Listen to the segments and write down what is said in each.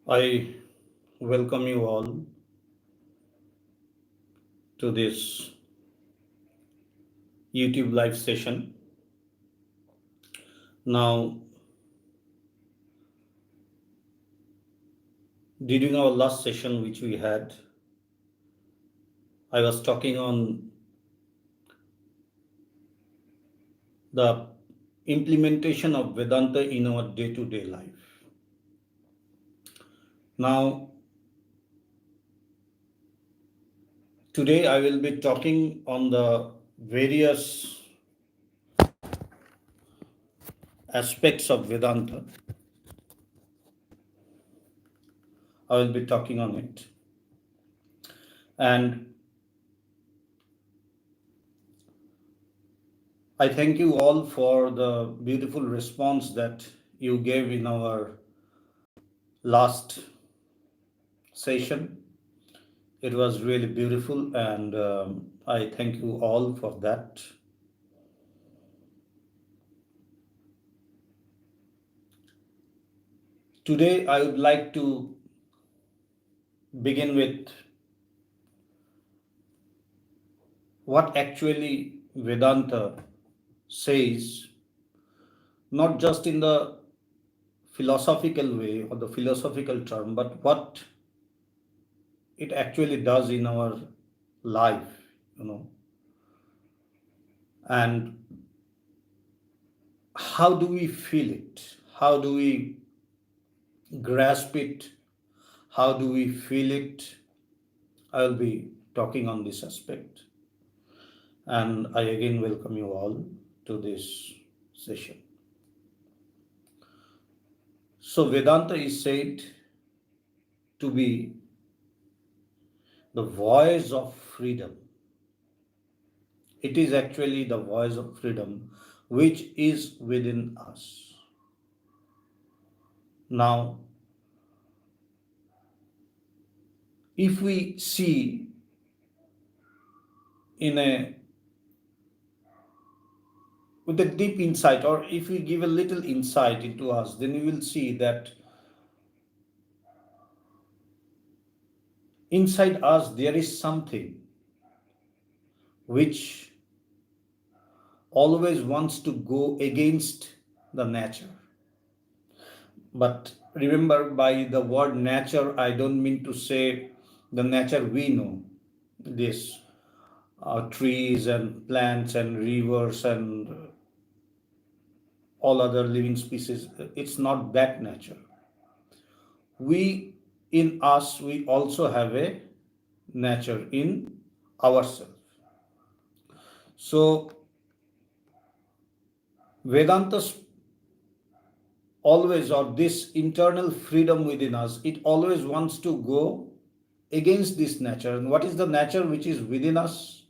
I welcome you all to this YouTube live session. Now, during our last session which we had, I was talking on the implementation of Vedanta in our day-to-day life. Now, today I will be talking on the various aspects of Vedanta. I will be talking on it. And I thank you all for the beautiful response that you gave in our last session. It was really beautiful, and I thank you all for that. Today, I would like to begin with what actually Vedanta says, not just in the philosophical way or the philosophical term, but what it actually does in our life, and how do we feel it? How do we grasp it? How do we feel it? I will be talking on this aspect. And I again welcome you all to this session. So, Vedanta is said to be the voice of freedom. It is actually the voice of freedom which is within us. Now, if we see with a deep insight, or if we give a little insight into us, then you will see that inside us there is something which always wants to go against the nature. But remember, by the word nature, I don't mean to say the nature we know, this trees and plants and rivers and all other living species. It's not that nature. In us, we also have a nature in ourselves. So, Vedanta's always, or this internal freedom within us, it always wants to go against this nature. And what is the nature which is within us?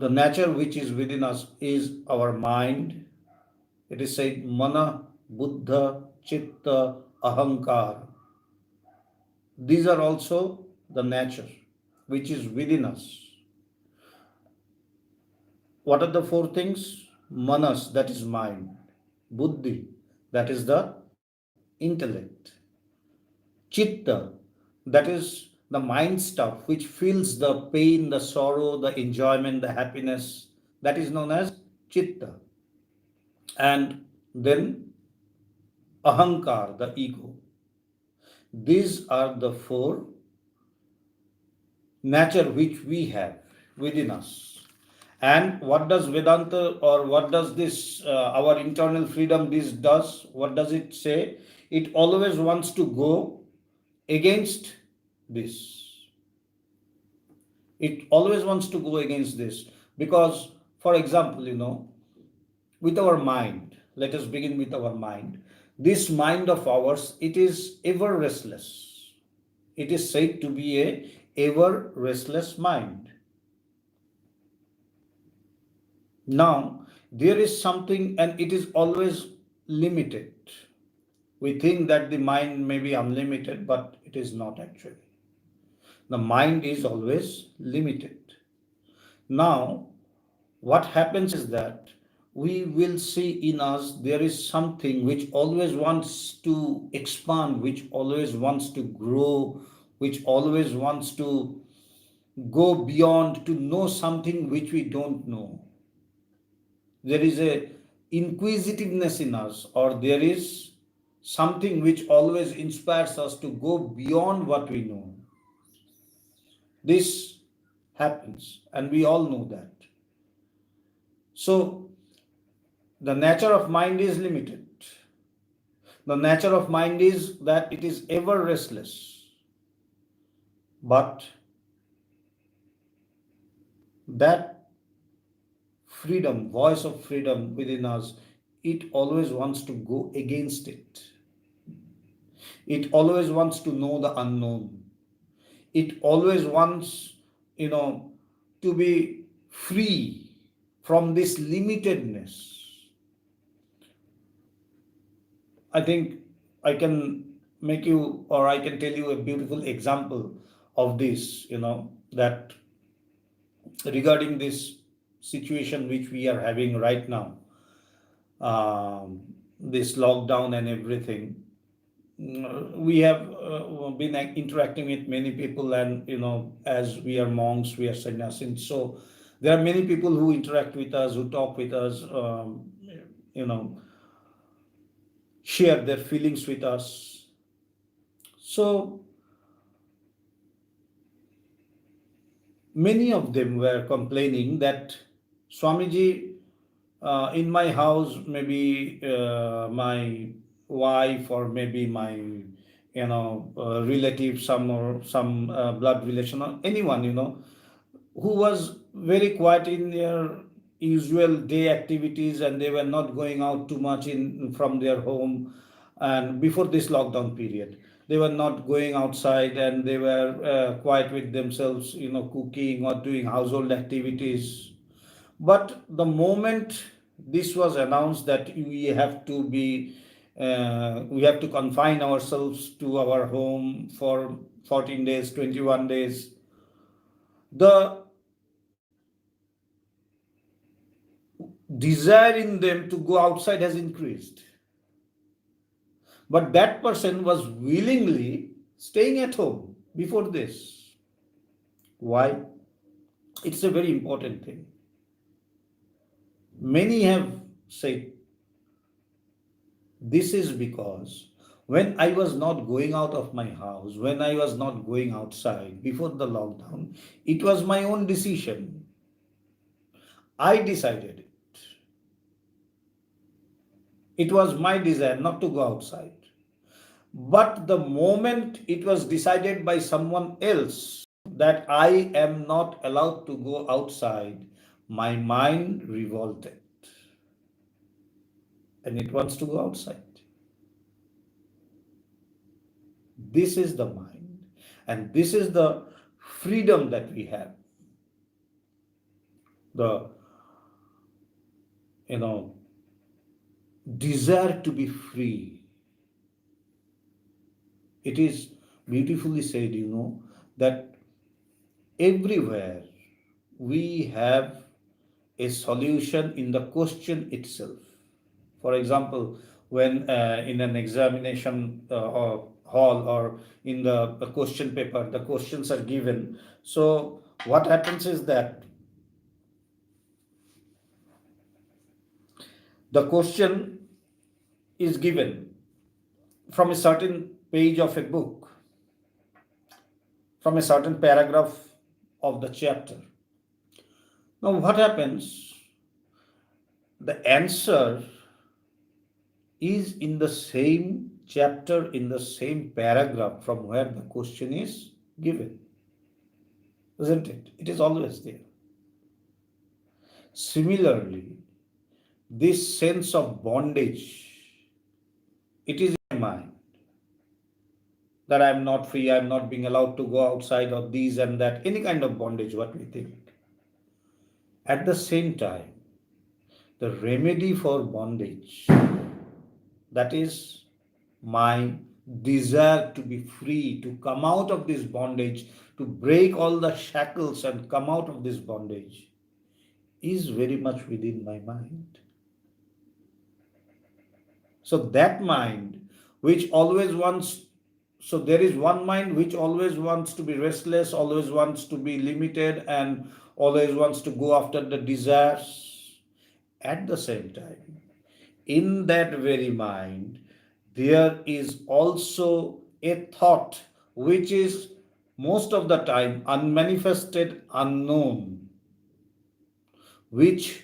The nature which is within us is our mind. It is said mana, buddha, chitta, ahankar. These are also the nature which is within us. What are the four things? Manas, that is mind. Buddhi, that is the intellect. Chitta, that is the mind stuff which feels the pain, the sorrow, the enjoyment, the happiness. That is known as chitta. And then ahankar, the ego. These are the four nature which we have within us. And what does Vedanta, or what does this, our internal freedom, this does? What does it say? It always wants to go against this. It always wants to go against this. Because, for example, with our mind, let us begin with our mind. This mind of ours, it is ever restless. It is said to be a ever restless mind. Now, there is something, and it is always limited. We think that the mind may be unlimited, but it is not actually. The mind is always limited. Now, what happens is that we will see in us there is something which always wants to expand, which always wants to grow, which always wants to go beyond, to know something which we don't know. There is a inquisitiveness in us, or there is something which always inspires us to go beyond what we know. This happens, and we all know that. So the nature of mind is limited. The nature of mind is that it is ever restless. But that freedom, voice of freedom within us, it always wants to go against it. It always wants to know the unknown. It always wants, to be free from this limitedness. I think I can make you, or I can tell you a beautiful example of this, that regarding this situation which we are having right now, this lockdown and everything. We have been interacting with many people, and as we are monks, we are sannyasis, so there are many people who interact with us, who talk with us, you know share their feelings with us. So many of them were complaining that, Swamiji, in my house, maybe my wife, or maybe my relative, some, or some blood relation, or anyone, who was very quiet in their usual day activities, and they were not going out too much in from their home. And before this lockdown period, they were not going outside, and they were quiet with themselves, cooking or doing household activities. But the moment this was announced that we have to confine ourselves to our home for 14 days, 21 days, the desire in them to go outside has increased. But that person was willingly staying at home before this. Why? It's a very important thing. Many have said, this is because when I was not going out of my house, when I was not going outside before the lockdown, it was my own decision. I decided it. It was my desire not to go outside. But the moment it was decided by someone else that I am not allowed to go outside, my mind revolted. And it wants to go outside. This is the mind, and this is the freedom that we have. The desire to be free. It is beautifully said, that everywhere we have a solution in the question itself. For example, when in an examination or hall, or in the question paper, the questions are given. So what happens is that the question is given from a certain page of a book, from a certain paragraph of the chapter. Now, what happens? The answer is in the same chapter, in the same paragraph from where the question is given. Isn't it? It is always there. Similarly, this sense of bondage, it is in my mind that I am not free, I am not being allowed to go outside, or these and that, any kind of bondage, what we think. At the same time, the remedy for bondage, that is my desire to be free, to come out of this bondage, to break all the shackles and come out of this bondage, is very much within my mind. So that mind which always wants, so there is one mind which always wants to be restless, always wants to be limited, and always wants to go after the desires. At the same time, in that very mind, there is also a thought which is most of the time unmanifested, unknown, which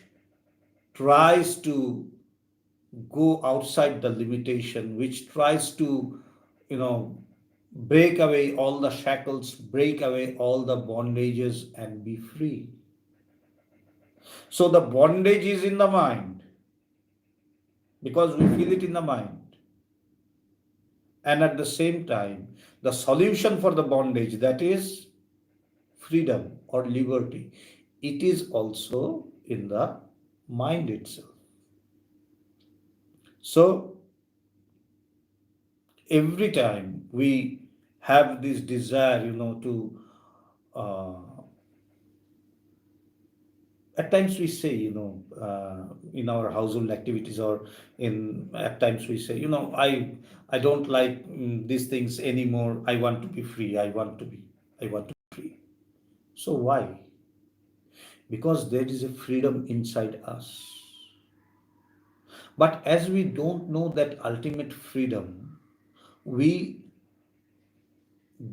tries to go outside the limitation, which tries to, break away all the shackles, break away all the bondages, and be free. So the bondage is in the mind because we feel it in the mind. And at the same time, the solution for the bondage, that is freedom or liberty, it is also in the mind itself. So every time we have this desire, to uh, at times we say, in our household activities, or in at times we say, I don't like these things anymore. I want to be free. I want to be free. So why? Because there is a freedom inside us. But as we don't know that ultimate freedom, we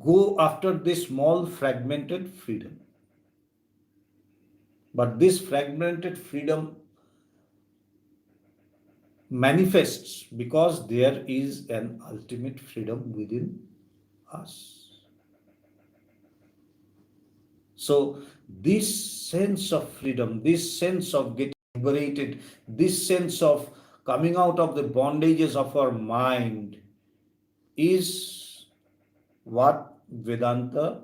go after this small fragmented freedom. But this fragmented freedom manifests because there is an ultimate freedom within us. So, this sense of freedom, this sense of getting liberated, this sense of coming out of the bondages of our mind is what Vedanta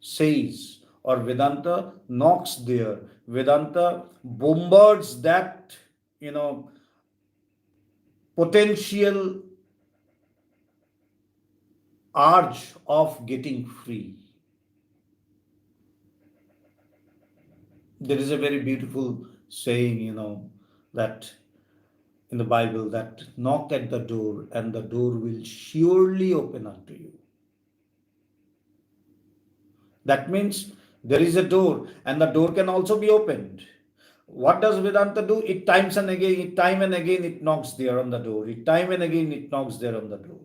says, or Vedanta knocks there. Vedanta bombards that, potential urge of getting free. There is a very beautiful saying, that in the Bible, that knock at the door and the door will surely open unto you. That means there is a door and the door can also be opened. What does Vedanta do? Time and again, it knocks there on the door. Time and again, it knocks there on the door.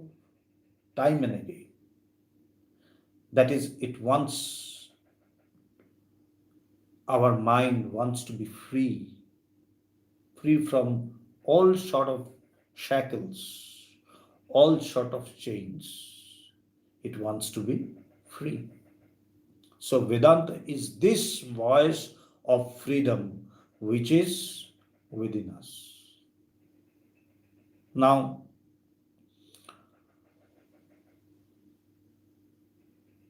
Time and again. That is, our mind wants to be free from all sort of shackles, all sort of chains. It wants to be free. So Vedanta is this voice of freedom which is within us. Now,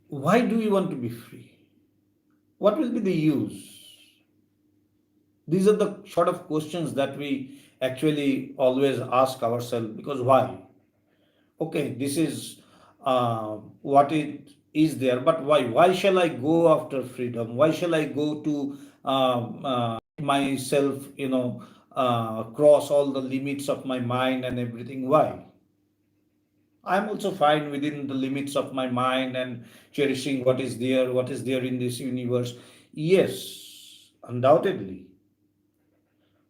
why do we want to be free? What will be the use? These are the sort of questions that we actually always ask ourselves, because why? Okay, this is what it is there, but why? Why shall I go after freedom? Why shall I go to myself, cross all the limits of my mind and everything? Why? I'm also fine within the limits of my mind and cherishing what is there in this universe. Yes, undoubtedly.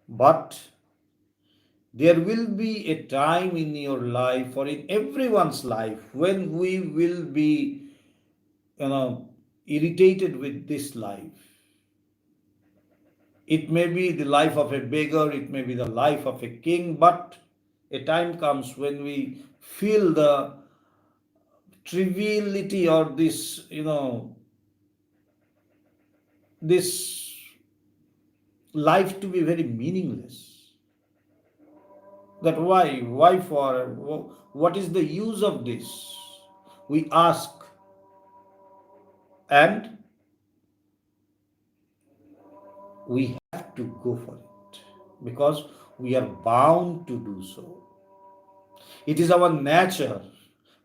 But there will be a time in your life, or in everyone's life, when we will be, irritated with this life. It may be the life of a beggar, it may be the life of a king, but a time comes when we feel the triviality, or this life to be very meaningless. That why for, what is the use of this? We ask, and we have to go for it because we are bound to do so. It is our nature.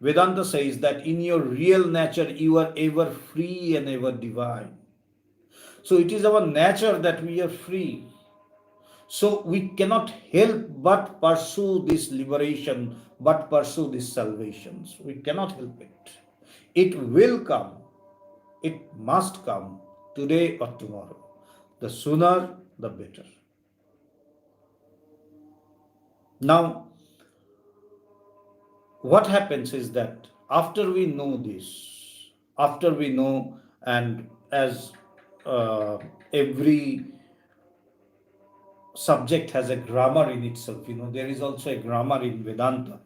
Vedanta says that in your real nature you are ever free and ever divine. So it is our nature that we are free. So we cannot help but pursue this liberation, but pursue these salvations. We cannot help it. It will come. It must come today or tomorrow. The sooner, the better. Now, what happens is that after we know this, after we know, and as every subject has a grammar in itself, there is also a grammar in Vedanta.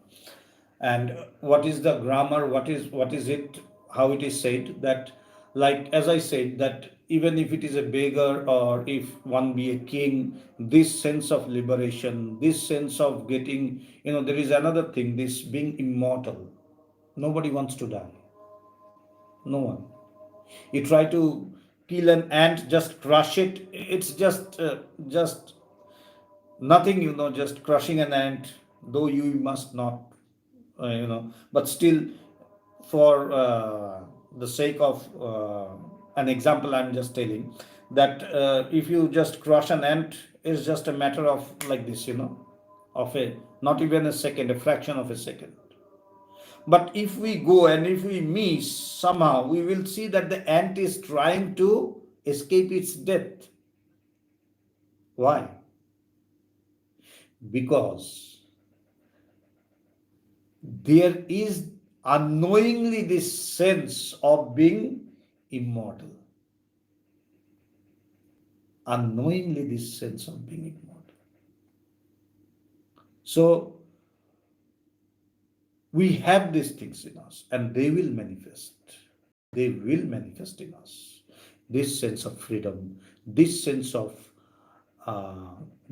And what is the grammar, what is it, how it is said, that, like as I said, that even if it is a beggar or if one be a king, this sense of liberation, this sense of getting, there is another thing, this being immortal. Nobody wants to die. No one. You try to kill an ant, just crush it, it's just nothing, just crushing an ant, though you must not, but still, for the sake of an example, I'm just telling that if you just crush an ant, it's just a matter of like this, of a, not even a second, a fraction of a second. But if we go and if we miss somehow, we will see that the ant is trying to escape its death. Why? Because there is unknowingly this sense of being immortal. Unknowingly, this sense of being immortal. So, we have these things in us and they will manifest. They will manifest in us. This sense of freedom, this sense of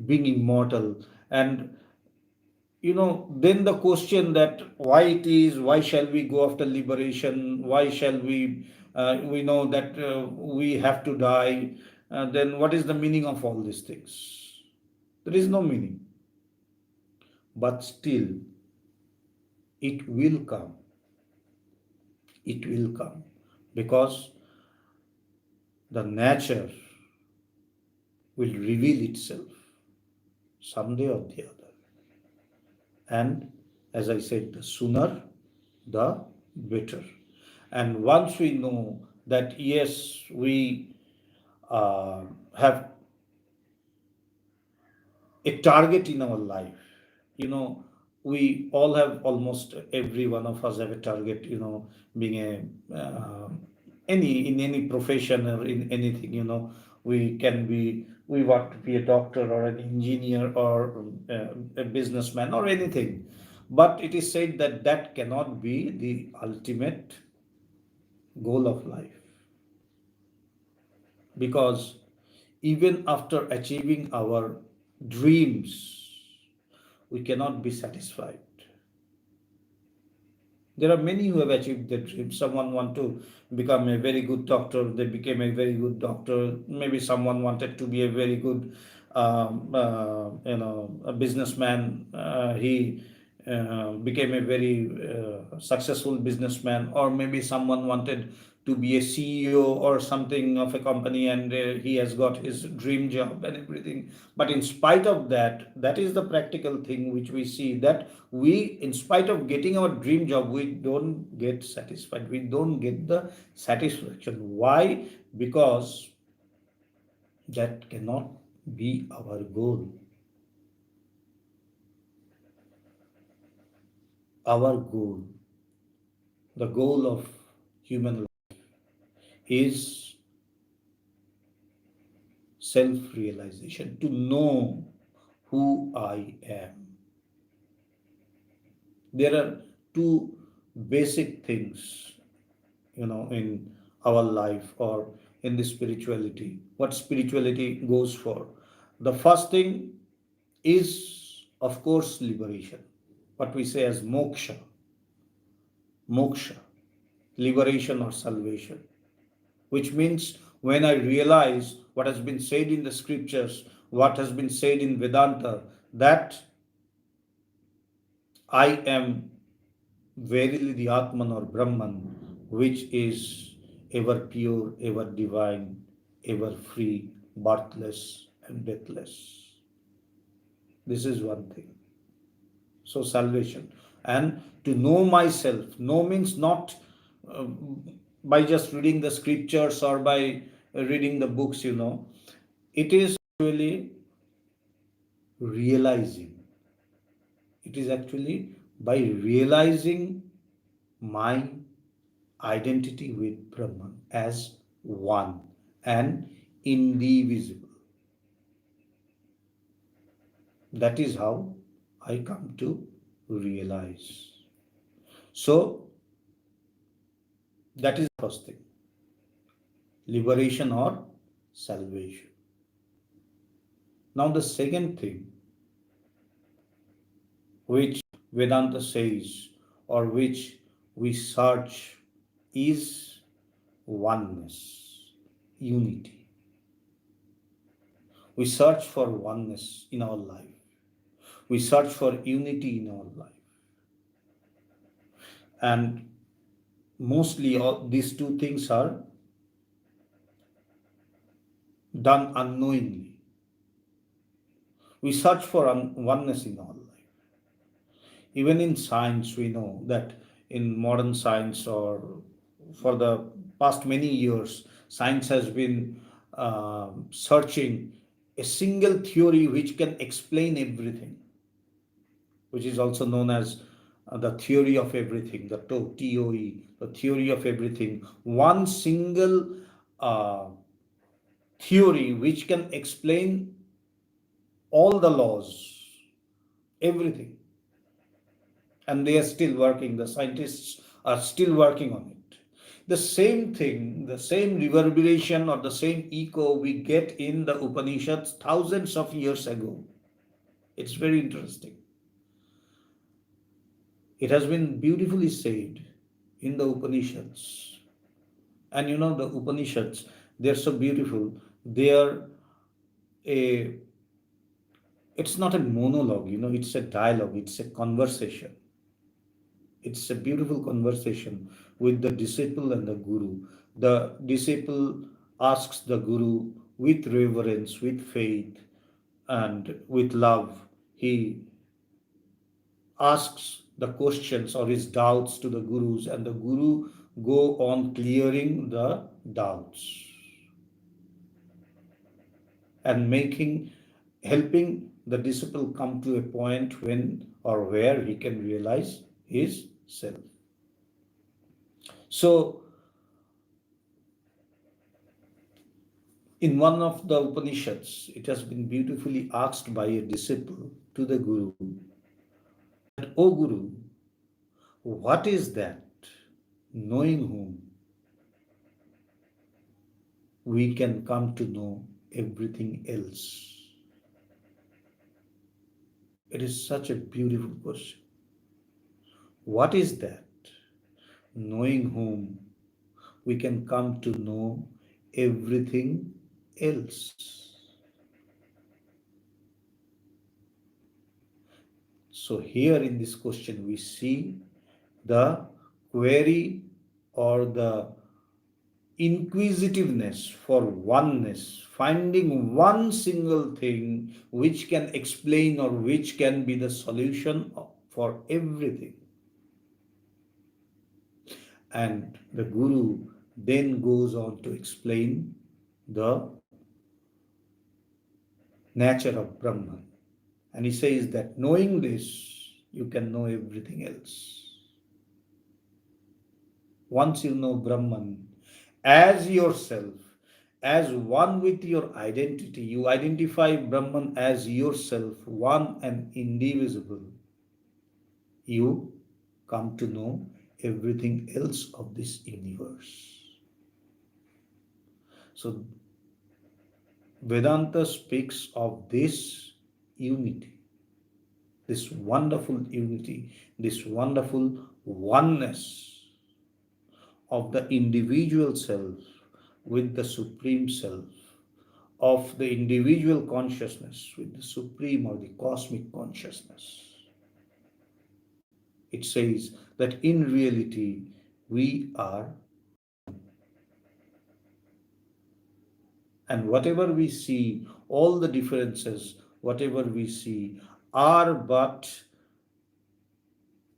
being immortal. And then the question that why it is, why shall we go after liberation, why shall we know that we have to die, then what is the meaning of all these things? There is no meaning. But still, it will come. It will come. Because the nature will reveal itself someday or the other. And as I said, the sooner, the better. And once we know that, yes, we have a target in our life, we all have, almost every one of us have a target, being in any profession or in anything, we want to be a doctor or an engineer or a businessman or anything. But it is said that that cannot be the ultimate goal of life, because even after achieving our dreams, we cannot be satisfied. There are many who have achieved their dreams. Someone want to become a very good doctor, they became a very good doctor. Maybe someone wanted to be a very good, a businessman. He became a very successful businessman. Or maybe someone wanted to be a CEO or something of a company, and he has got his dream job and everything. But in spite of that, that is the practical thing which we see, that we, in spite of getting our dream job, we don't get satisfied. We don't get the satisfaction. Why? Because that cannot be our goal. Our goal, the goal of human life, is self-realization, to know who I am. There are two basic things, in our life or in the spirituality. What spirituality goes for? The first thing is, of course, liberation. What we say as moksha, liberation or salvation, which means when I realize what has been said in the scriptures, what has been said in Vedanta, that I am verily the Atman or Brahman, which is ever pure, ever divine, ever free, birthless and deathless. This is one thing. So, salvation. And to know myself. Know means not uh, by just reading the scriptures or by reading the books. It is actually realizing. It is actually by realizing my identity with Brahman as one and indivisible. That is how I come to realize. So, that is the first thing, liberation or salvation. Now, the second thing which Vedanta says or which we search is oneness, unity. We search for oneness in our life. We search for unity in our life. And mostly all these two things are done unknowingly. We search for oneness in our life. Even in science, we know that in modern science or for the past many years, science has been searching a single theory which can explain everything, which is also known as the theory of everything, the TOE, the theory of everything. One single uh, theory which can explain all the laws, everything. And they are still working, the scientists are still working on it. The same thing, the same reverberation or the same echo we get in the Upanishads thousands of years ago. It's very interesting. It has been beautifully said in the Upanishads. And the Upanishads, they're so beautiful. They are a, it's not a monologue, it's a dialogue, it's a conversation. It's a beautiful conversation with the disciple and the guru. The disciple asks the guru with reverence, with faith, and with love. He asks the questions or his doubts to the gurus, and the guru go on clearing the doubts and helping the disciple come to a point when or where he can realize his self. So, in one of the Upanishads, it has been beautifully asked by a disciple to the Guru, O Guru, what is that knowing whom we can come to know everything else? It is such a beautiful question. What is that knowing whom we can come to know everything else? So, here in this question, we see the query or the inquisitiveness for oneness, finding one single thing which can explain or which can be the solution for everything. And the Guru then goes on to explain the nature of Brahman. And he says that knowing this, you can know everything else. Once you know Brahman as yourself, as one with your identity, you identify Brahman as yourself, one and indivisible, you come to know everything else of this universe. So, Vedanta speaks of this unity, this wonderful unity, this wonderful oneness of the individual self with the Supreme Self, of the individual consciousness with the Supreme or the cosmic consciousness. It says that in reality we are, and whatever we see, all the differences, whatever we see, are but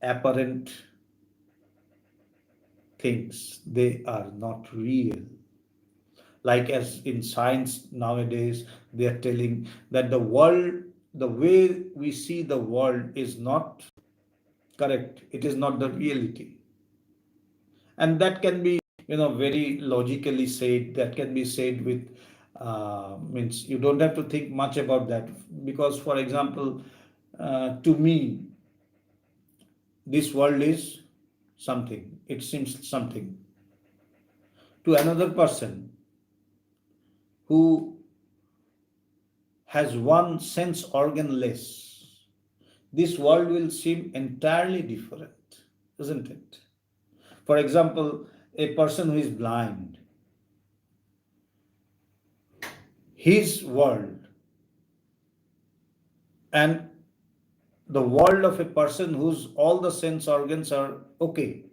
apparent things. They are not real. Like as in science nowadays, they are telling that the world, the way we see the world is not correct. It is not the reality. And that can be, very logically said. That can be said with, means you don't have to think much about that. Because, for example, to me, this world is something. It seems something. To another person who has one sense organ less, this world will seem entirely different, isn't it? For example, a person who is blind, his world and the world of a person whose all the sense organs are okay,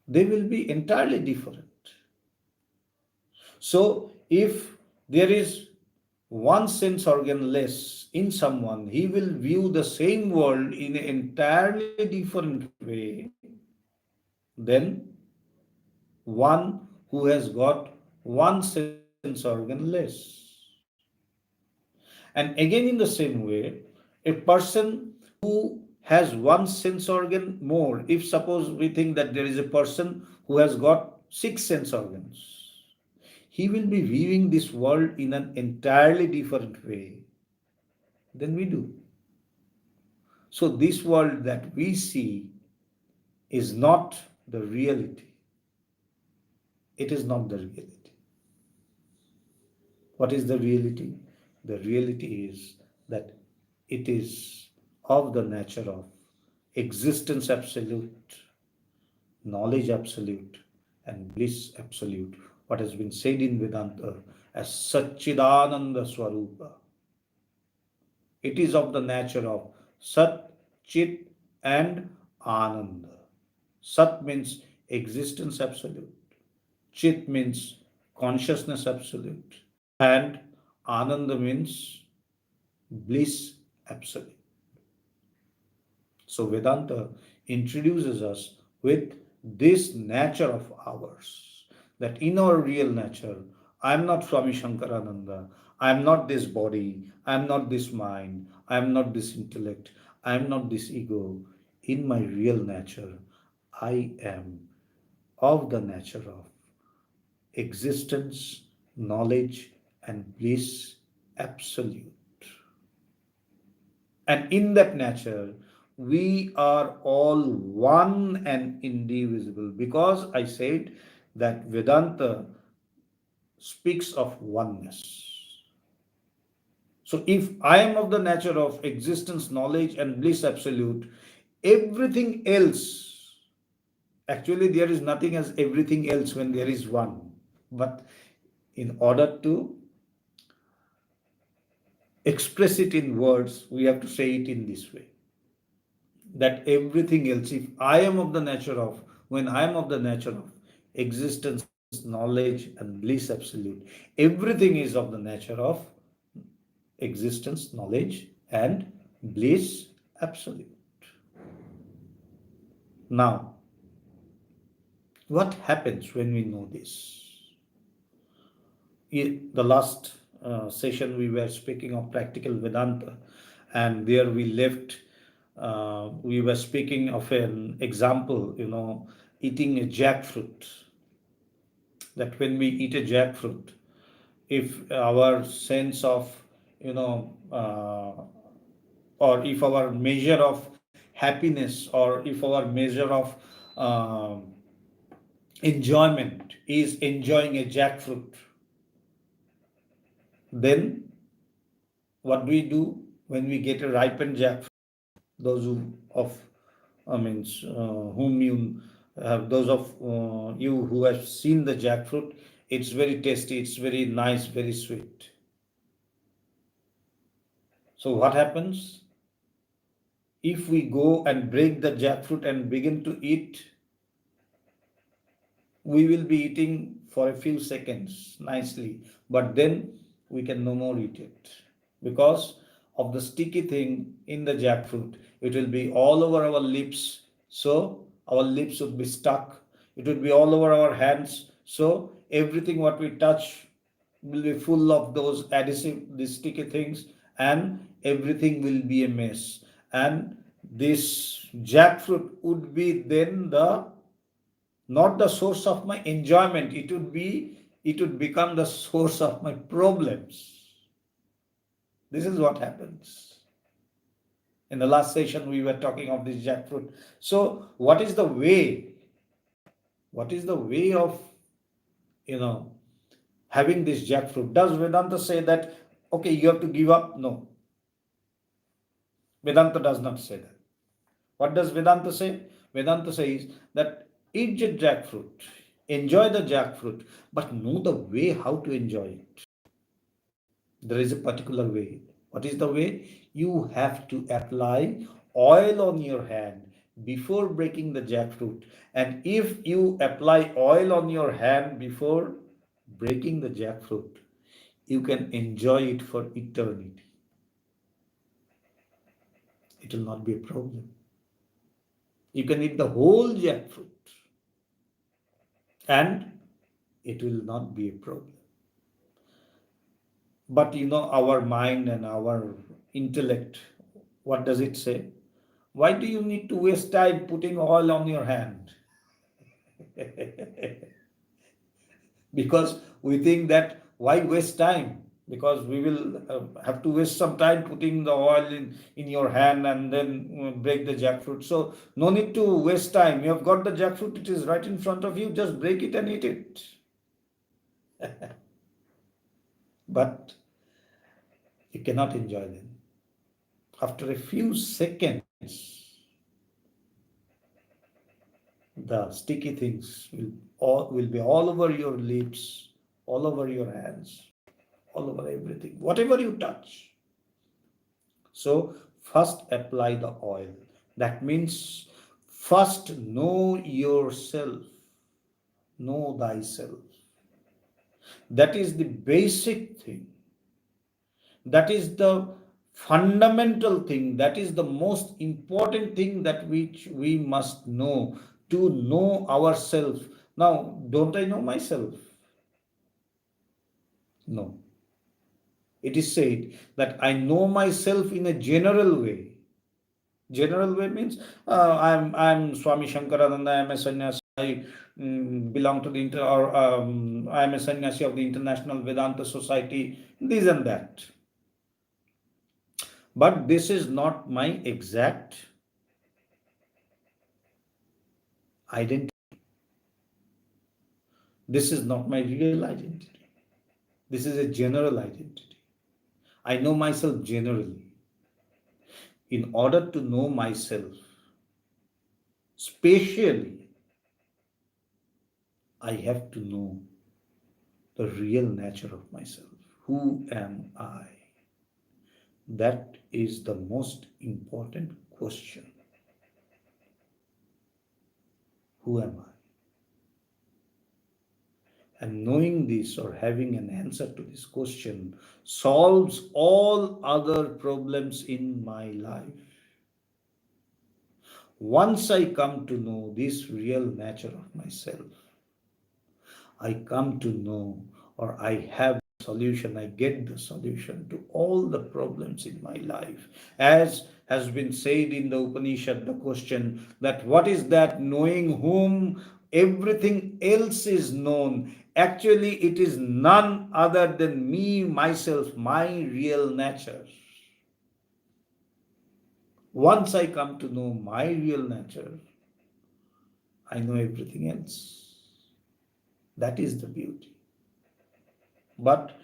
they will be entirely different. So, if there is one sense organ less in someone, he will view the same world in an entirely different way than one who has got one sense organ less. And again, in the same way, a person who has one sense organ more, if suppose we think that there is a person who has got six sense organs, he will be viewing this world in an entirely different way than we do. So, this world that we see is not the reality. It is not the reality. What is the reality? The reality is that it is of the nature of existence absolute, knowledge absolute, and bliss absolute. What has been said in Vedanta as Satchidananda Swarupa. It is of the nature of Sat, Chit, and Ananda. Sat means existence absolute. Chit means consciousness absolute. And Ananda means bliss absolute. So Vedanta introduces us with this nature of ours, that in our real nature, I am not Swami Sankarananda, I am not this body, I am not this mind, I am not this intellect, I am not this ego. In my real nature, I am of the nature of existence, knowledge, and bliss absolute. And in that nature, we are all one and indivisible. Because I said that Vedanta speaks of oneness. So if I am of the nature of existence, knowledge, and bliss absolute, everything else, actually, there is nothing as everything else when there is one. But in order to express it in words, we have to say it in this way, that everything else, if I am of the nature of, when I am of the nature of existence, knowledge, and bliss absolute, everything is of the nature of existence, knowledge, and bliss absolute. Now, what happens when we know this? In the last session, we were speaking of practical Vedanta, and there we left. We were speaking of an example, eating a jackfruit. That when we eat a jackfruit, if our sense of, you know, or if our measure of happiness, or if our measure of enjoyment is enjoying a jackfruit, then what do we do when we get a ripened jackfruit? Those who of, means whom you those of you who have seen the jackfruit, it's very tasty, it's very nice, very sweet. So what happens if we go and break the jackfruit and begin to eat? We will be eating for a few seconds nicely, but then we can no more eat it. because of the sticky thing in the jackfruit. It will be all over our lips, so our lips would be stuck. It would be all over our hands, so everything what we touch will be full of those adhesive, these sticky things, and everything will be a mess. And this jackfruit would be then the not the source of my enjoyment. It would become the source of my problems. This is what happens. In the last session, we were talking of this jackfruit. So, what is the way? What is the way of, having this jackfruit? Does Vedanta say that, okay, you have to give up? No. Vedanta does not say that. What does Vedanta say? Vedanta says that eat the jackfruit, enjoy the jackfruit, but know the way how to enjoy it. There is a particular way. What is the way? You have to apply oil on your hand before breaking the jackfruit. And if you apply oil on your hand before breaking the jackfruit, you can enjoy it for eternity. It will not be a problem. You can eat the whole jackfruit and it will not be a problem. But our mind and our intellect, what does it say? Why do you need to waste time putting oil on your hand? Because we think that why waste time? Because we will have to waste some time putting the oil in your hand and then break the jackfruit. So no need to waste time. You have got the jackfruit, it is right in front of you, just break it and eat it. But you cannot enjoy them. After a few seconds, the sticky things will be all over your lips, all over your hands, all over everything, whatever you touch. So first apply the oil. That means first know yourself, know thyself. That is the basic thing. That is the fundamental thing. That is the most important thing that which we must know, to know ourselves. Now, don't I know myself? No. It is said that I know myself in a general way. General way means I'm Swami Sankarananda. I'm a sannyasi. I belong to the I'm a sannyasi of the International Vedanta Society. This and that. But this is not my exact identity. This is not my real identity. This is a general identity. I know myself generally. In order to know myself spatially, I have to know the real nature of myself. Who am I? That is the most important question. Who am I? And knowing this or having an answer to this question solves all other problems in my life. Once I come to know this real nature of myself, I come to know, or I have the solution, I get the solution to all the problems in my life. As has been said in the Upanishad, the question that what is that knowing whom everything else is known? Actually, it is none other than me, myself, my real nature. Once I come to know my real nature, I know everything else. That is the beauty. But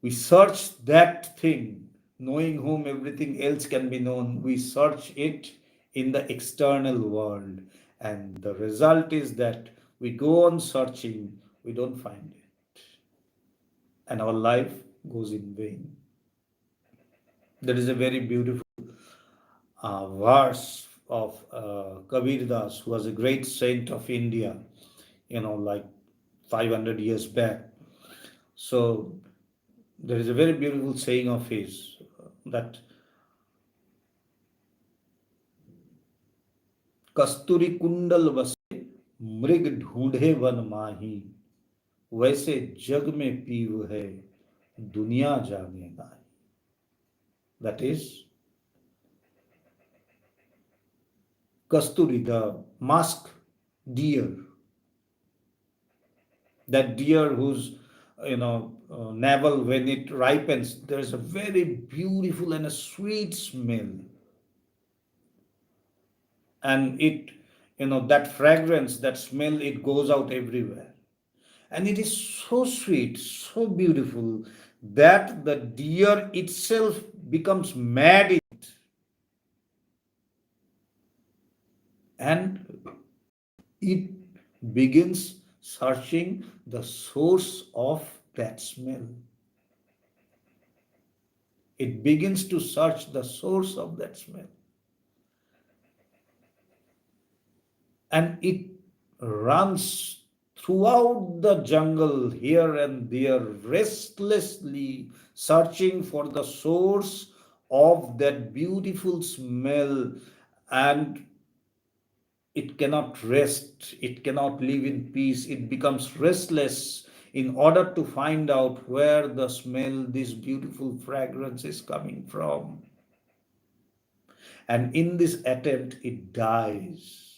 we search that thing, knowing whom everything else can be known, we search it in the external world. And the result is that we go on searching, we don't find it. And our life goes in vain. There is a very beautiful verse of Kabir Das, who was a great saint of India, like 500 years back. So There is a very beautiful saying of his that कस्तूरी कुंडल बसे मृग ढूंढे one माही वैसे जग में पीव है दुनिया जाने नाही. That is Kasturi, the mask deer, that deer whose navel, when it ripens, there is a very beautiful and a sweet smell, and it, that fragrance, that smell, it goes out everywhere, and it is so sweet, so beautiful that the deer itself becomes mad in it, and it begins searching the source of that smell. It begins to search the source of that smell. And it runs throughout the jungle here and there, restlessly searching for the source of that beautiful smell, and it cannot rest, it cannot live in peace, it becomes restless in order to find out where the smell, this beautiful fragrance, is coming from. And in this attempt, it dies.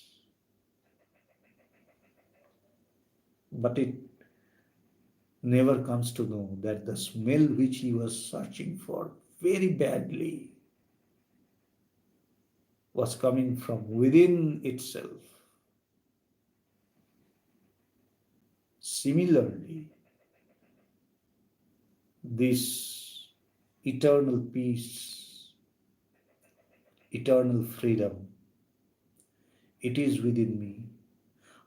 But it never comes to know that the smell which he was searching for very badly was coming from within itself. Similarly, this eternal peace, eternal freedom, it is within me.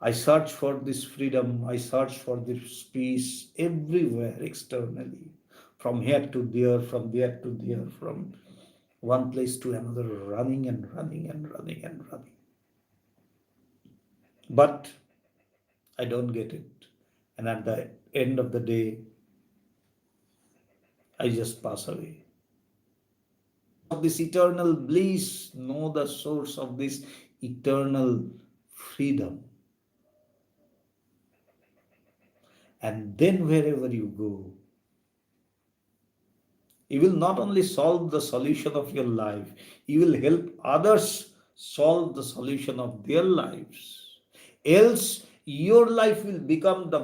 I search for this freedom, I search for this peace everywhere externally, from here to there, from there to there, from one place to another, running and running and running and running. But I don't get it. And at the end of the day, I just pass away. Of this eternal bliss, know the source of this eternal freedom. And then wherever you go, you will not only solve the solution of your life, you will help others solve the solution of their lives. Else, your life will become the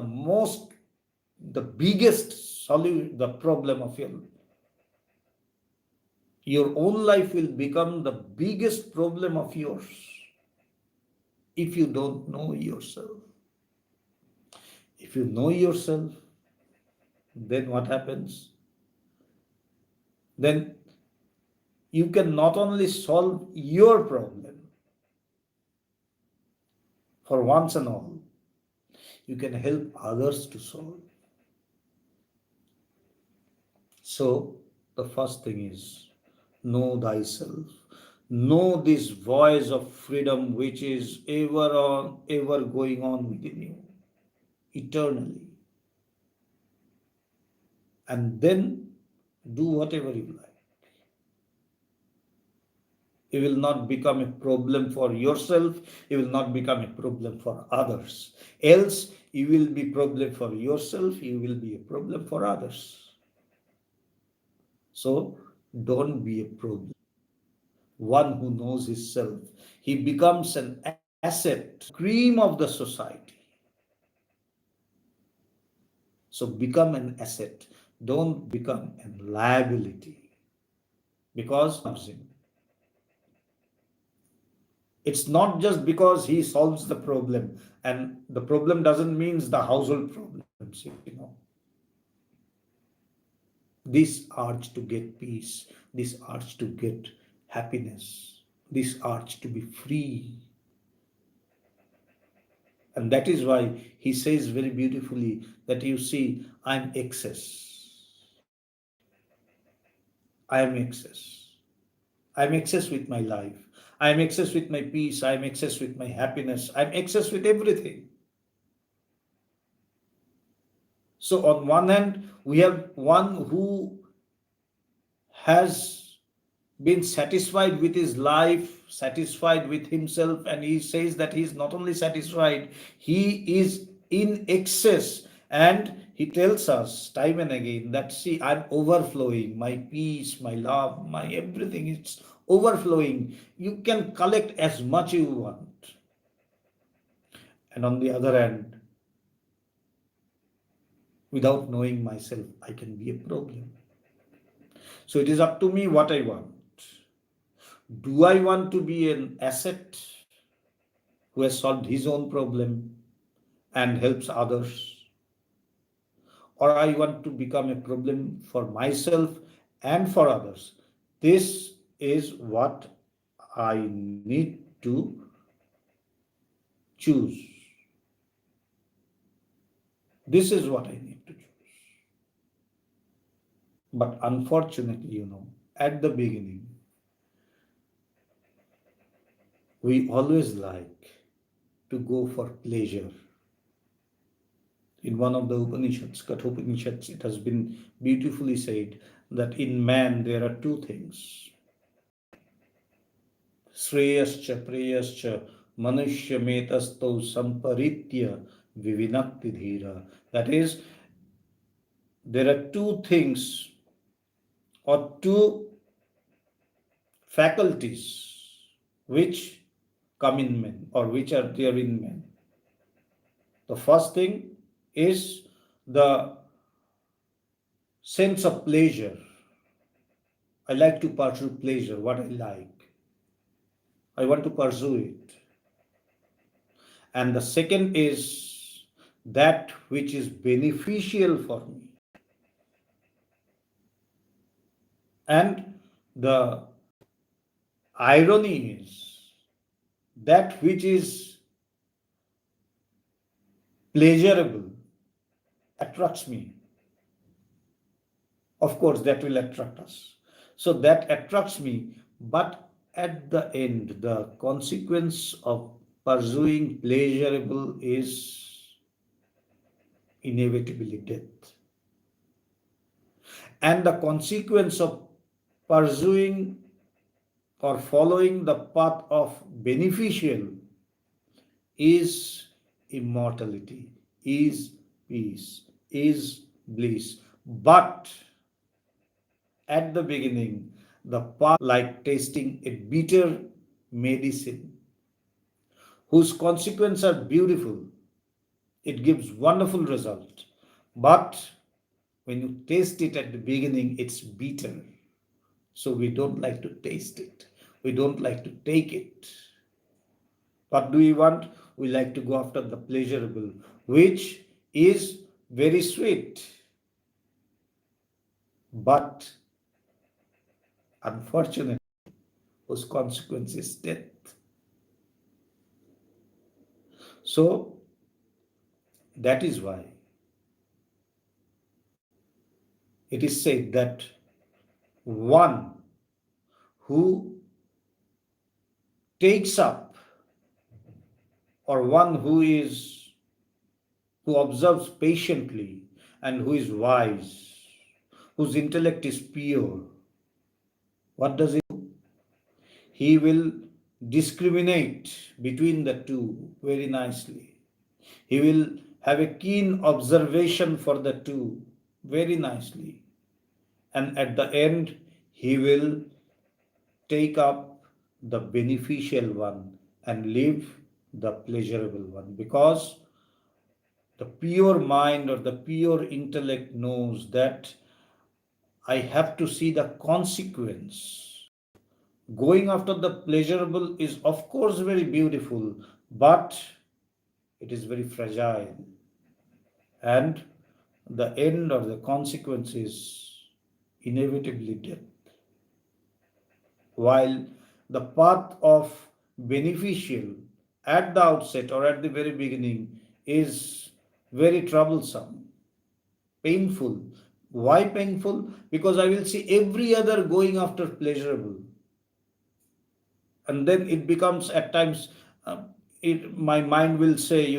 biggest the problem of your life. Your own life will become the biggest problem of yours if you don't know yourself. If you know yourself, then what happens? Then you can not only solve your problem for once and all, you can help others to solve. So the first thing is, know thyself. Know this voice of freedom which is ever going on within you, eternally. And then do whatever you like. You will not become a problem for yourself. You will not become a problem for others. Else, you will be a problem for yourself. You will be a problem for others. So, don't be a problem. One who knows himself, he becomes an asset, cream of the society. So, become an asset. Don't become a liability. Because it's not just because he solves the problem, and the problem doesn't mean the household problems, This urge to get peace, this urge to get happiness, this urge to be free. And that is why he says very beautifully that you see, I'm excess. I am excess. I'm excess with my life. I'm excess with my peace. I'm excess with my happiness. I'm excess with everything. So on one hand we have one who has been satisfied with his life, satisfied with himself, and he says that he is not only satisfied, he is in excess. And he tells us time and again that, see, I'm overflowing, my peace, my love, my everything is overflowing. You can collect as much you want. And on the other hand, without knowing myself, I can be a problem. So it is up to me what I want. Do I want to be an asset who has solved his own problem and helps others? Or I want to become a problem for myself and for others? This is what I need to choose. This is what I need to choose. But unfortunately, at the beginning, we always like to go for pleasure. In one of the Upanishads, Kathopanishads, it has been beautifully said that in man there are two things. Shreyascha preyascha manushya metasto samparitya vivinakti dhira. That is, there are two things or two faculties which come in men or which are there in men. The first thing is the sense of pleasure. I like to pursue pleasure, what I like. I want to pursue it. And the second is that which is beneficial for me. And the irony is that which is pleasurable attracts me. Of course, that will attract us. So that attracts me, but at the end, the consequence of pursuing pleasurable is inevitably death. And the consequence of pursuing or following the path of beneficial is immortality, is peace, is bliss. But at the beginning, the path like tasting a bitter medicine whose consequences are beautiful. It gives wonderful result. But when you taste it at the beginning, it's bitter. So we don't like to taste it. We don't like to take it. What do we want? We like to go after the pleasurable, which is very sweet. But unfortunately, whose consequence is death. So that is why it is said that one who takes up or one who observes patiently and who is wise, whose intellect is pure, what does he do? He will discriminate between the two very nicely. He will have a keen observation for the two very nicely. And at the end, he will take up the beneficial one and leave the pleasurable one, because the pure mind or the pure intellect knows that I have to see the consequence. Going after the pleasurable is, of course, very beautiful, but it is very fragile. And the end or the consequence is inevitably death. While the path of beneficial at the outset or at the very beginning is very troublesome, painful. Why painful? Because I will see every other going after pleasurable. And then it becomes at times, my mind will say,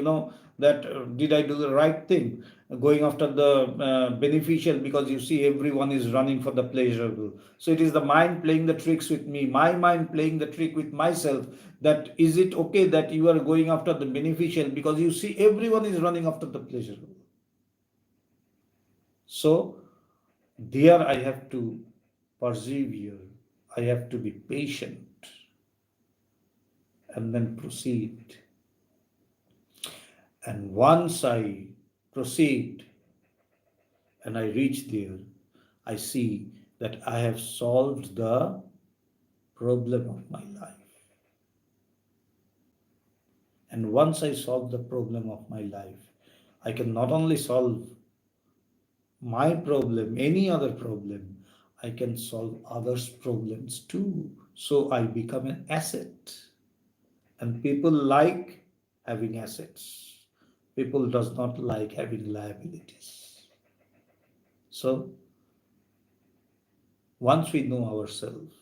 that did I do the right thing? going after the beneficial, because you see everyone is running for the pleasurable. So it is the mind playing the tricks with me, my mind playing the trick with myself, that is it okay that you are going after the beneficial because you see everyone is running after the pleasurable. So there I have to persevere, I have to be patient, and then proceed. And once I proceed and I reach there, I see that I have solved the problem of my life. And once I solve the problem of my life, I can not only solve my problem, any other problem, I can solve others' problems too. So I become an asset. And people like having assets. People does not like having liabilities. So once we know ourselves,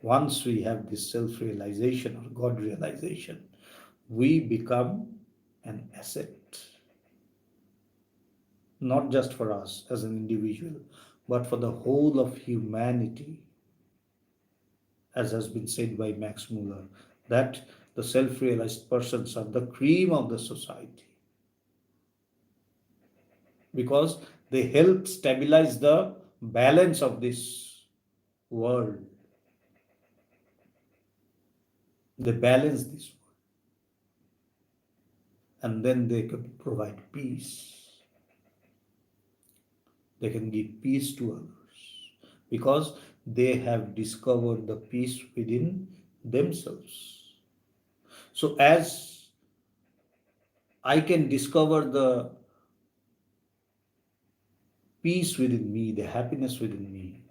once we have this self-realization or God realization, we become an asset, not just for us as an individual, but for the whole of humanity, as has been said by Max Muller, that the self-realized persons are the cream of the society, because they help stabilize the balance of this world. They balance this world, and then they can provide peace. They can give peace to others because they have discovered the peace within themselves. So, as I can discover the peace within me, the happiness within me,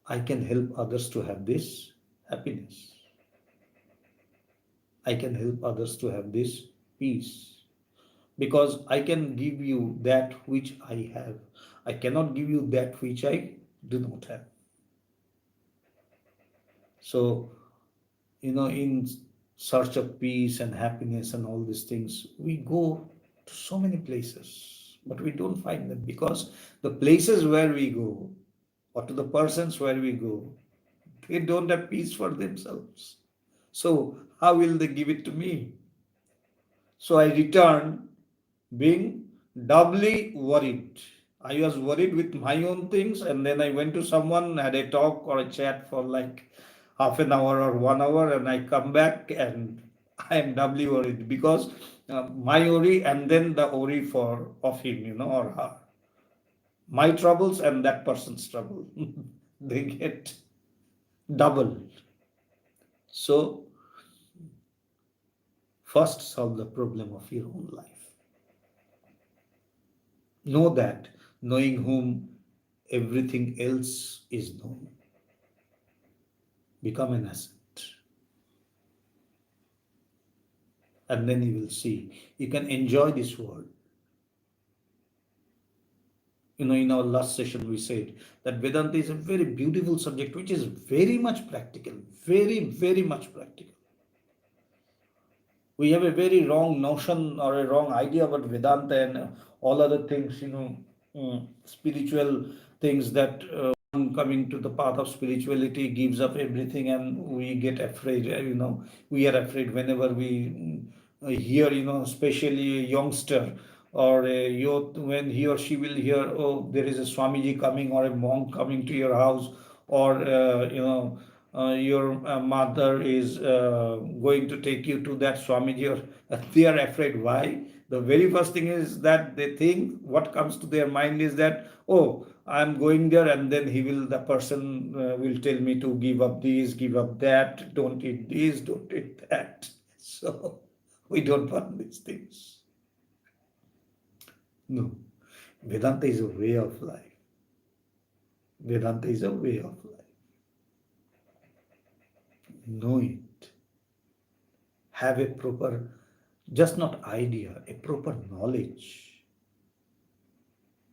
I can help others to have this happiness. I can help others to have this peace, because I can give you that which I have. I cannot give you that which I do not have. So, in search of peace and happiness and all these things, we go to so many places, but we don't find them, because the places where we go, or to the persons where we go, they don't have peace for themselves. So, how will they give it to me? So, I return being doubly worried. I was worried with my own things, and then I went to someone, had a talk or a chat for like half an hour or 1 hour, and I come back and I am doubly worried, because my worry and then the worry for of him, or her. My troubles and that person's trouble, they get double. So first solve the problem of your own life. Know that, knowing whom everything else is known. Become an asset. And then you will see, you can enjoy this world. In our last session, we said that Vedanta is a very beautiful subject, which is very much practical, very, very much practical. We have a very wrong notion or a wrong idea about Vedanta and all other things, spiritual things, that coming to the path of spirituality gives up everything, and we get afraid. We are afraid whenever we hear, especially a youngster or a youth, when he or she will hear, oh, there is a Swamiji coming or a monk coming to your house, or your mother is going to take you to that Swamiji, or they are afraid. Why? The very first thing is that they think, what comes to their mind is that, oh, I'm going there, and then the person will tell me to give up this, give up that, don't eat this, don't eat that. So we don't want these things. No. Vedanta is a way of life. Vedanta is a way of life. Know it. Have a proper, just not idea, a proper knowledge.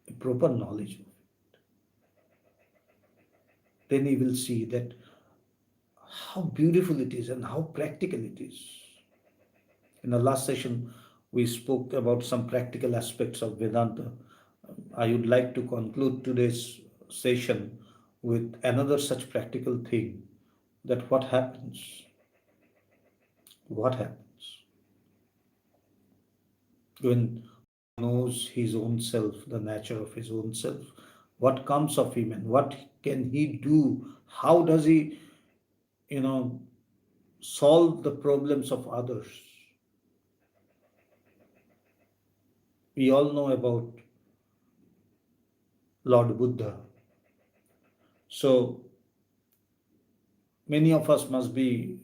A proper knowledge of it. Then you will see that how beautiful it is and how practical it is. In the last session, We spoke about some practical aspects of Vedanta. I would like to conclude today's session with another such practical thing, that what happens when knows his own self, the nature of his own self, what comes of him and what can he do, how does he, you know, solve the problems of others. We all know about Lord Buddha. So many of us must be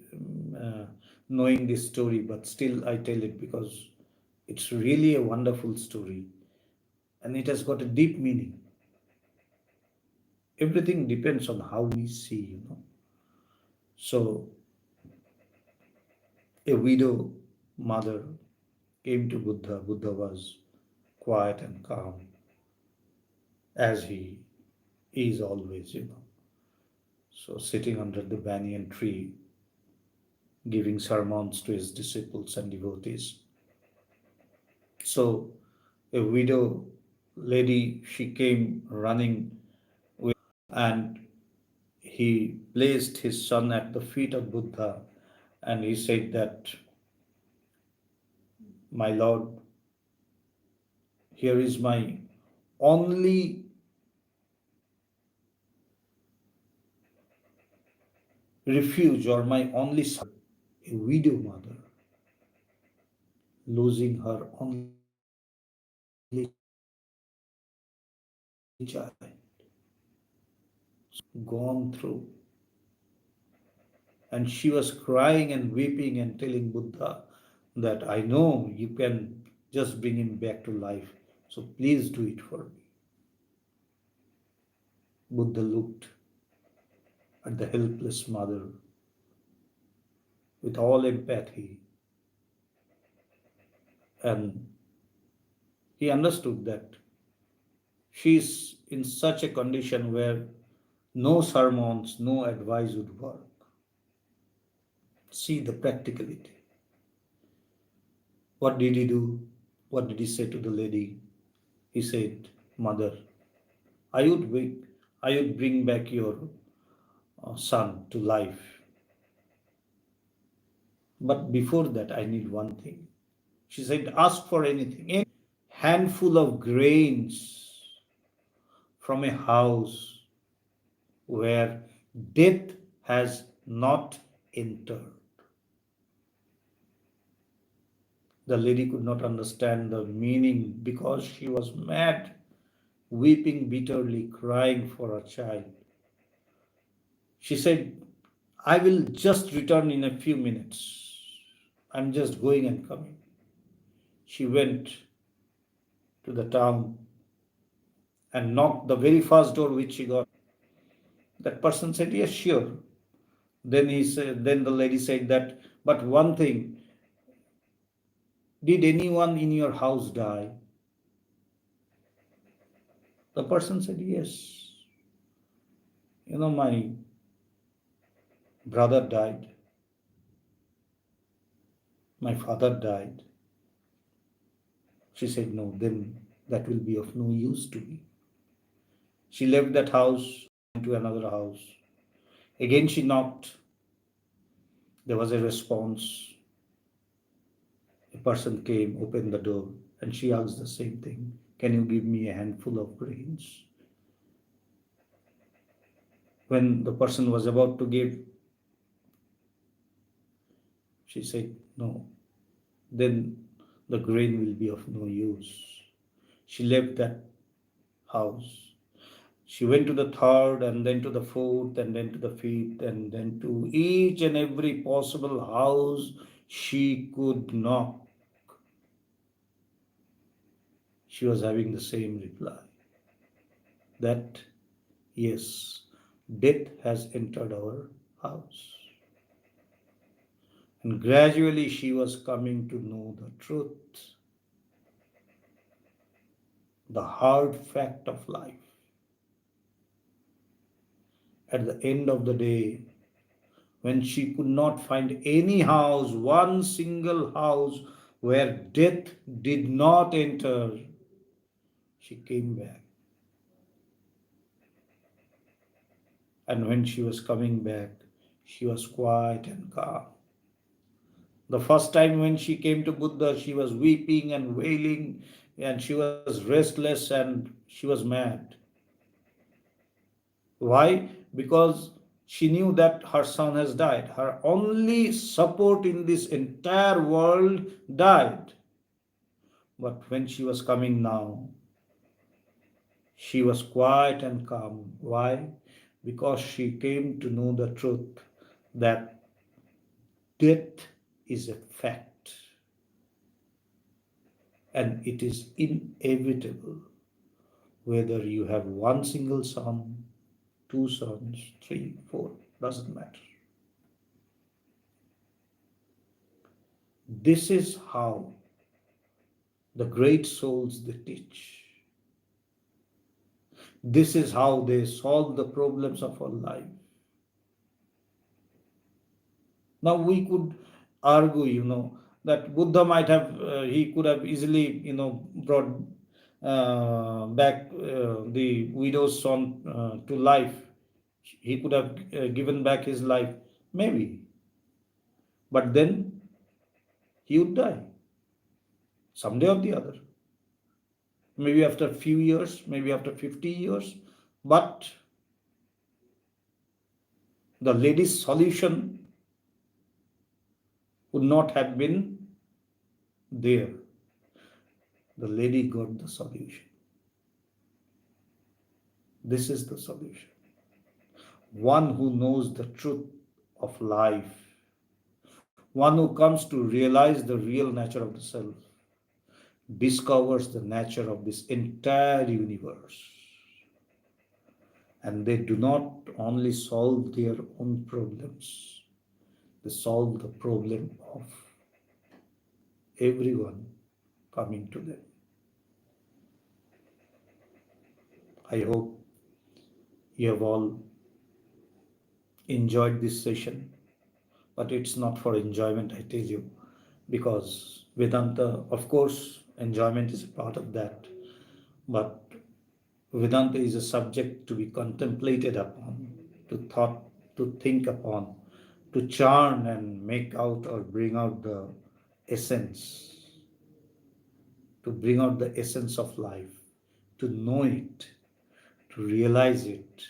knowing this story, but still I tell it because it's really a wonderful story and it has got a deep meaning. Everything depends on how we see. So a widow mother came to Buddha. Buddha was quiet and calm, as he is always. So sitting under the banyan tree, giving sermons to his disciples and devotees. So a widow lady, she came running and he placed his son at the feet of Buddha and he said that, my Lord, here is my only refuge or my only son, a widow mother, losing her only child, gone through. And she was crying and weeping and telling Buddha that I know you can just bring him back to life. So please do it for me. Buddha looked at the helpless mother with all empathy and he understood that she is in such a condition where no sermons, no advice would work. See the practicality. What did he do? What did he say to the lady? He said, Mother, I would wake, I would bring back your son to life. But before that, I need one thing. She said, ask for anything. A handful of grains from a house where death has not entered. The lady could not understand the meaning because she was mad, weeping bitterly, crying for her child. She said, I will just return in a few minutes. I'm just going and coming. She went to the town and knocked the very first door which she got. That person said, yes, sure. Then the lady said that, but one thing, did anyone in your house die? The person said, yes. My brother died. My father died. She said, no, then that will be of no use to me. She left that house, went to another house. Again, she knocked. There was a response. A person came, opened the door, and she asked the same thing. Can you give me a handful of grains? When the person was about to give, she said, no, then the grain will be of no use. She left that house. She went to the third, and then to the fourth, and then to the fifth, and then to each and every possible house she could knock. She was having the same reply that, yes, death has entered our house. And gradually she was coming to know the truth, the hard fact of life. At the end of the day, when she could not find any house, one single house where death did not enter, she came back. And when she was coming back, she was quiet and calm. The first time when she came to Buddha, she was weeping and wailing, and she was restless and she was mad. Why? Because she knew that her son has died. Her only support in this entire world died. But when she was coming now, she was quiet and calm. Why? Because she came to know the truth that death is a fact and it is inevitable. Whether you have one single son, two sons, three, four, doesn't matter. This is how the great souls they teach. This is how they solve the problems of our life. Now we could argue, that Buddha might have, he could have easily, brought back the widow's son to life. He could have given back his life, maybe. But then he would die someday or the other. Maybe after a few years, maybe after 50 years. But the lady's solution would not have been there. The lady got the solution. This is the solution. One who knows the truth of life, one who comes to realize the real nature of the self, discovers the nature of this entire universe. And they do not only solve their own problems, they solve the problem of everyone coming to them. I hope you have all enjoyed this session, but it's not for enjoyment, I tell you, because Vedanta, of course, enjoyment is a part of that, but Vedanta is a subject to be contemplated upon, to thought, to think upon, to churn and make out or bring out the essence, to bring out the essence of life, to know it, to realize it,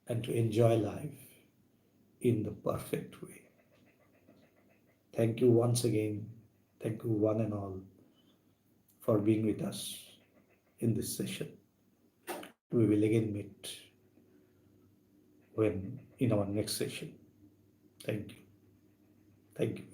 and to enjoy life in the perfect way. Thank you once again. Thank you, one and all, for being with us in this session. We will again meet when in our next session. Thank you. Thank you.